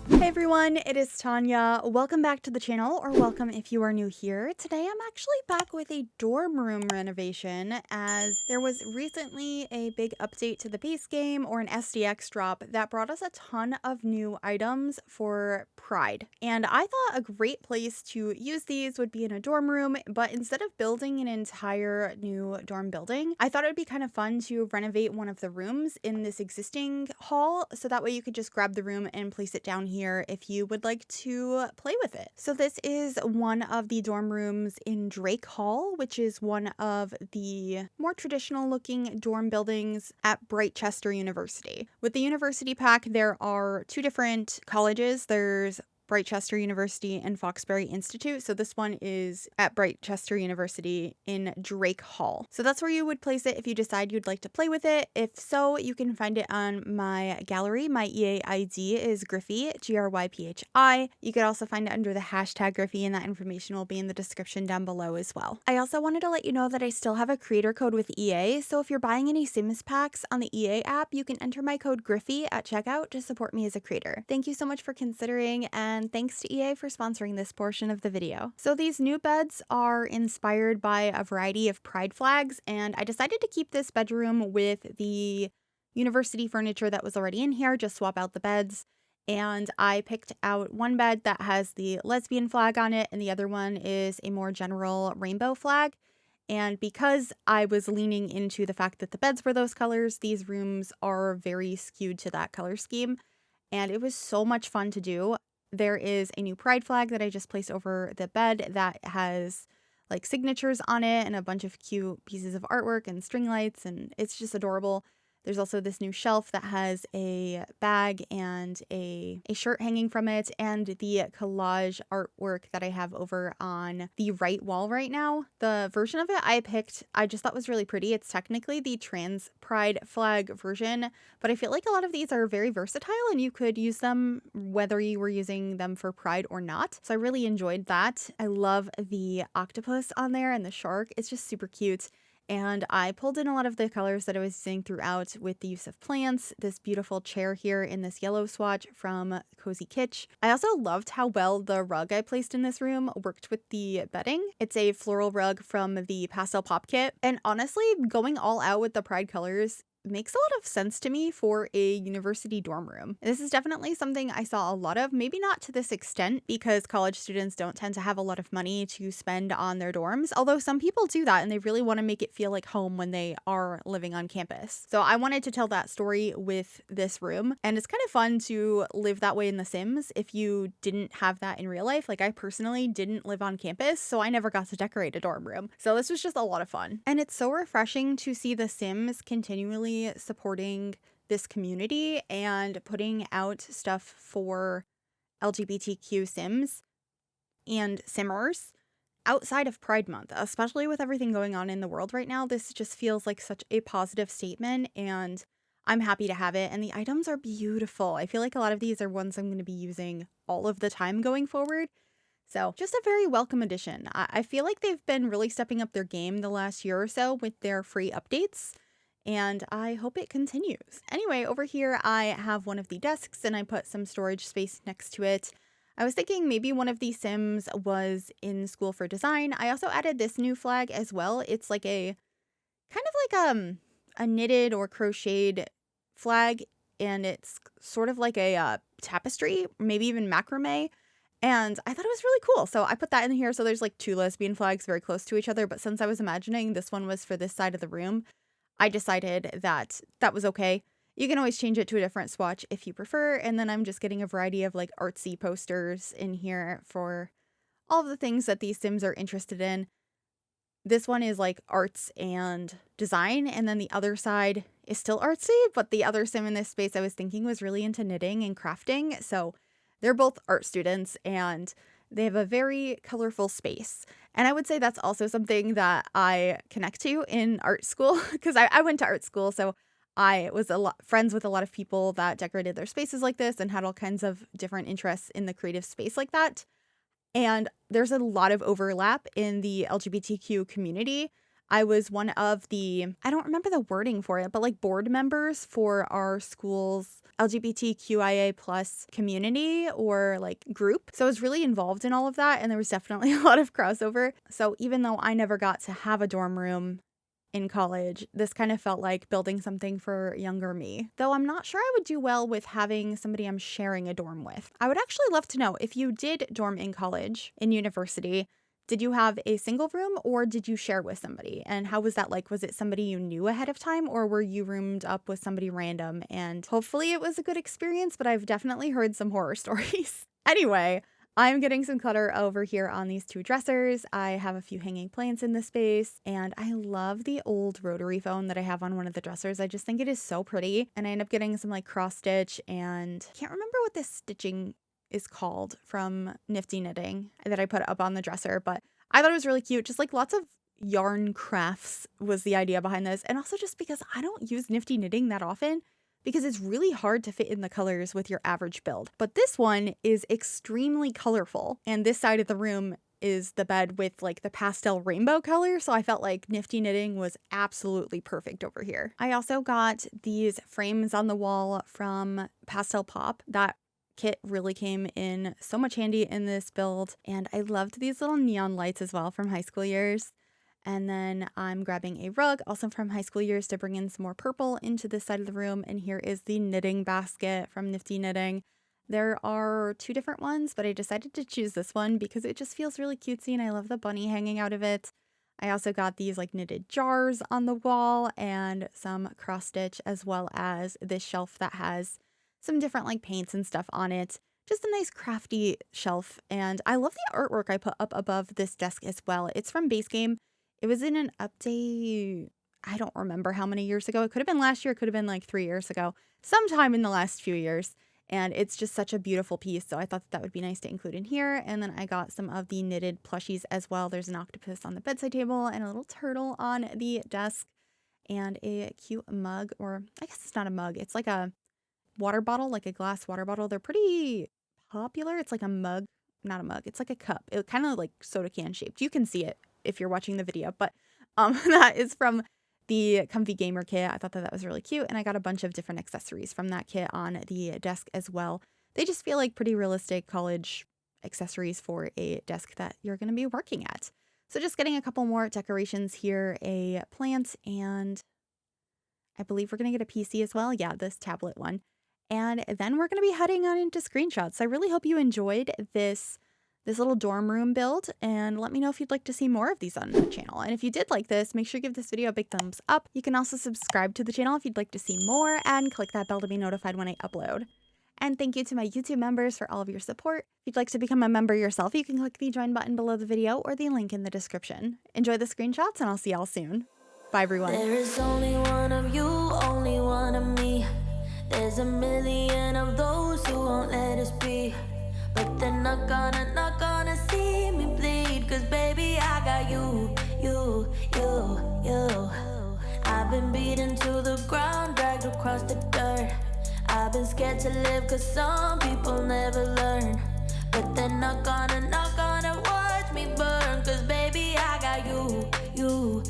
Hey everyone, it is Tanya. Welcome back to the channel, or welcome if you are new here. Today I'm actually back with a dorm room renovation, as there was recently a big update to the base game, or an SDX drop, that brought us a ton of new items for Pride. And I thought a great place to use these would be in a dorm room, but instead of building an entire new dorm building, I thought it would be kind of fun to renovate one of the rooms in this existing hall, so that way you could just grab the room and place it down here if you would like to play with it. So this is one of the dorm rooms in Drake Hall, which is one of the more traditional looking dorm buildings at Britechester University. With the university pack, there are two different colleges. There's Britechester University and Foxbury Institute. So this one is at Britechester University in Drake Hall. So that's where you would place it if you decide you'd like to play with it. If so, you can find it on my gallery. My EA ID is Gryphi, Gryphi. You could also find it under the hashtag Gryphi, and that information will be in the description down below as well. I also wanted to let you know that I still have a creator code with EA. So if you're buying any Sims packs on the EA app, you can enter my code Gryphi at checkout to support me as a creator. Thank you so much for considering, and thanks to EA for sponsoring this portion of the video. So these new beds are inspired by a variety of pride flags, and I decided to keep this bedroom with the university furniture that was already in here, just swap out the beds. And I picked out one bed that has the lesbian flag on it, and the other one is a more general rainbow flag. And because I was leaning into the fact that the beds were those colors, these rooms are very skewed to that color scheme. And it was so much fun to do. There is a new pride flag that I just placed over the bed that has like signatures on it and a bunch of cute pieces of artwork and string lights, and it's just adorable. There's also this new shelf that has a bag and a shirt hanging from it, and the collage artwork that I have over on the right wall right now. The version of it I picked, I just thought was really pretty. It's technically the trans pride flag version, but I feel like a lot of these are very versatile and you could use them whether you were using them for pride or not. So I really enjoyed that. I love the octopus on there and the shark. It's just super cute. And I pulled in a lot of the colors that I was using throughout with the use of plants, this beautiful chair here in this yellow swatch from Cozy Kitsch. I also loved how well the rug I placed in this room worked with the bedding. It's a floral rug from the Pastel Pop Kit, and honestly, going all out with the pride colors makes a lot of sense to me for a university dorm room. This is definitely something I saw a lot of, maybe not to this extent because college students don't tend to have a lot of money to spend on their dorms, although some people do that and they really want to make it feel like home when they are living on campus. So I wanted to tell that story with this room, and it's kind of fun to live that way in The Sims if you didn't have that in real life. Like, I personally didn't live on campus, so I never got to decorate a dorm room. So this was just a lot of fun. And it's so refreshing to see The Sims continually supporting this community and putting out stuff for LGBTQ Sims and Simmers outside of Pride Month, especially with everything going on in the world right now. This just feels like such a positive statement, and I'm happy to have it. And the items are beautiful. I feel like a lot of these are ones I'm going to be using all of the time going forward. So just a very welcome addition. I feel like they've been really stepping up their game the last year or so with their free updates, and I hope it continues. Anyway, over here I have one of the desks and I put some storage space next to it. I was thinking maybe one of these Sims was in school for design. I also added this new flag as well. It's like a kind of like a knitted or crocheted flag, and it's sort of like a tapestry, maybe even macrame. And I thought it was really cool. So I put that in here. So there's like two lesbian flags very close to each other. But since I was imagining this one was for this side of the room, I decided that that was okay. You can always change it to a different swatch if you prefer. And then I'm just getting a variety of like artsy posters in here for all of the things that these Sims are interested in. This one is like arts and design, and then the other side is still artsy, but the other Sim in this space I was thinking was really into knitting and crafting. So they're both art students and they have a very colorful space. And I would say that's also something that I connect to in art school, because I went to art school, so I was friends with a lot of people that decorated their spaces like this and had all kinds of different interests in the creative space like that. And there's a lot of overlap in the LGBTQ community. I was one of the, I don't remember the wording for it, but like board members for our school's LGBTQIA plus community or like group. So I was really involved in all of that, and there was definitely a lot of crossover. So even though I never got to have a dorm room in college, this kind of felt like building something for younger me. Though I'm not sure I would do well with having somebody I'm sharing a dorm with. I would actually love to know, if you did dorm in college, in university, did you have a single room or did you share with somebody? And how was that like? Was it somebody you knew ahead of time, or were you roomed up with somebody random? And hopefully it was a good experience, but I've definitely heard some horror stories. Anyway, I'm getting some clutter over here on these two dressers. I have a few hanging plants in the space, and I love the old rotary phone that I have on one of the dressers. I just think it is so pretty, and I end up getting some like cross stitch, and I can't remember what this stitching is called from Nifty Knitting that I put up on the dresser, but I thought it was really cute. Just like lots of yarn crafts was the idea behind this, and also just because I don't use Nifty Knitting that often, because it's really hard to fit in the colors with your average build. But this one is extremely colorful, and this side of the room is the bed with like the pastel rainbow color, so I felt like Nifty Knitting was absolutely perfect over here. I also got these frames on the wall from Pastel Pop. That kit really came in so much handy in this build, and I loved these little neon lights as well from high school years. And then I'm grabbing a rug, also from high school years, to bring in some more purple into this side of the room. And here is the knitting basket from Nifty Knitting. There are two different ones, but I decided to choose this one because it just feels really cutesy and I love the bunny hanging out of it. I also got these like knitted jars on the wall and some cross stitch, as well as this shelf that has some different like paints and stuff on it. Just a nice crafty shelf. And I love the artwork I put up above this desk as well. It's from Base Game. It was in an update, I don't remember how many years ago. It could have been last year, it could have been like 3 years ago, sometime in the last few years. And it's just such a beautiful piece, so I thought that would be nice to include in here. And then I got some of the knitted plushies as well. There's an octopus on the bedside table and a little turtle on the desk and a cute mug, or I guess it's not a mug. It's like a water bottle, like a glass water bottle. They're pretty popular. It's like a mug, not a mug. It's like a cup. It kind of like soda can shaped. You can see it if you're watching the video, but that is from the Comfy Gamer kit. I thought that was really cute, and I got a bunch of different accessories from that kit on the desk as well. They just feel like pretty realistic college accessories for a desk that you're going to be working at. So just getting a couple more decorations here, a plant, and I believe we're going to get a PC as well. Yeah, this tablet one. And then we're going to be heading on into screenshots. I really hope you enjoyed this little dorm room build, and let me know if you'd like to see more of these on the channel. And if you did like this, make sure you give this video a big thumbs up. You can also subscribe to the channel if you'd like to see more, and click that bell to be notified when I upload. And thank you to my YouTube members for all of your support. If you'd like to become a member yourself, you can click the join button below the video or the link in the description. Enjoy the screenshots, and I'll see y'all soon. Bye everyone. There is only one of you, only one of me. There's a million of those who won't let us be. But they're not gonna see me bleed. Cause baby, I got you. I've been beaten to the ground, dragged across the dirt. I've been scared to live cause some people never learn. But they're not gonna watch me burn. Cause baby, I got you.